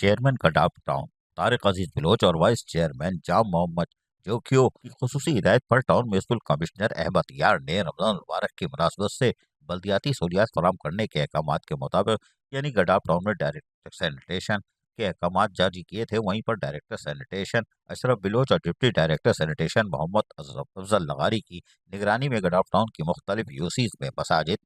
Chairman गडाफ town Tariq अजीज Bloch और vice chairman जाम मोहम्मद जोकियो की खुसूसी हिदायत पर टाउन म्यूनिसिपल कमिश्नर अहमद यार ने रमजान मुबारक की मुनासबत से बल्दियाती सहूलियात फराहम करने के अहकाम के मुताबिक यानी गडाफ टाउन में डायरेक्टर सैनिटेशन के अहकाम जारी किए थे। वहीं पर डायरेक्टर सैनिटेशन अशरफ बलोच और deputy director sanitation Mohammad Afzal Lagari की निगरानी में गडाफ टाउन की मुख्तलिफ यूसीज में मसाजिद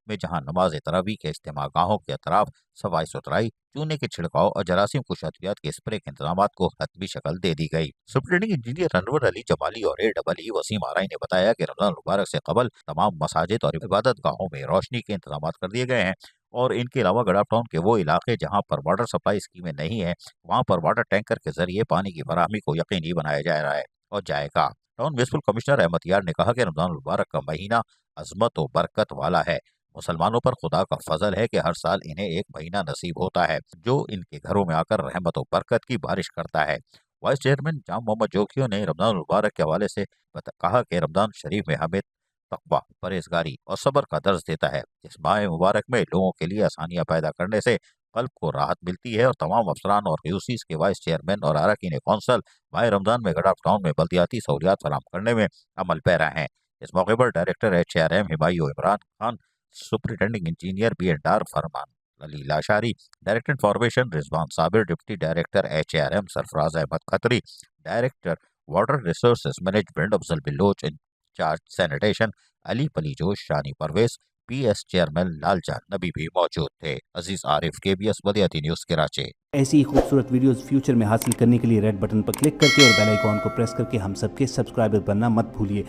में जहां नमाज तरावी के इज्तिमा गाहों के अतराफ सफाई सुथराई, चूने के छिड़काव और जरासीम कुश अद्वियात के स्प्रे के इंतजाम को हतमी शक्ल दे दी गई। सुप्रिंटेंडिंग इंजीनियर अनवर अली जमाली और AEE वसीम आराई ने बताया कि रमजान मुबारक से कबल तमाम मसाजिद और इबादत गाहों में रोशनी के इंतजाम कर दिए गए हैं और इनके अलावा गडाफ टाउन के वो इलाके जहाँ पर वाटर सप्लाई स्कीमें नहीं है वहाँ पर वाटर टैंकर के जरिए पानी की फराहमी को यकीनी बनाया जा रहा है और जाएगा। टाउन म्यूनिसिपल कमिश्नर अहमद यार ने कहा कि रमजान मुबारक का महीना अजमत और बरकत वाला है। मुसलमानों पर खुदा का फजल है कि हर साल इन्हें एक महीना नसीब होता है जो इनके घरों में आकर रहमत और बरकत की बारिश करता है। वाइस चेयरमैन जाम मोहम्मद जोकियो ने रमजान मुबारक के हवाले से कहा कि रमजान शरीफ में हमें तकवा, परहेजगारी और सब्र का दर्ज देता है। इस माह मुबारक में लोगों के लिए आसानियां पैदा करने से कल्ब को राहत मिलती है और तमाम अफसरान और यूसीज के वाइस चेयरमैन और अरकान कौंसल माह रमजान में गडाफ टाउन में बल्दियाती सहूलियात फराहम करने में अमल पैरा हैं। इस मौके पर director HRM Humayun Imran Khan, superintending engineer BNR Farman Ali Lashari, director information Rizwan Sabir, deputy director HRM Sarfaraz Ahmed Khatri, director water resources management Afzal Baloch, incharge sanitation Ali पलीजोश, शानी परवेज, PS चेयरमैन लालजान नबी भी मौजूद थे। अजीज आरिफ, KBS बल्दियाती न्यूज़ कराची। ऐसी ही खूबसूरत वीडियोस फ्यूचर में हासिल करने के लिए रेड बटन पर क्लिक करके और बेल आइकॉन को प्रेस करके हम सबके सब्सक्राइबर बनना मत भूलिए।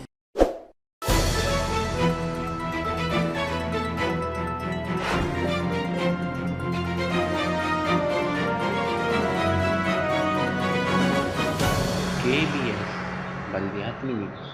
KBS बल्दियाती न्यूज़।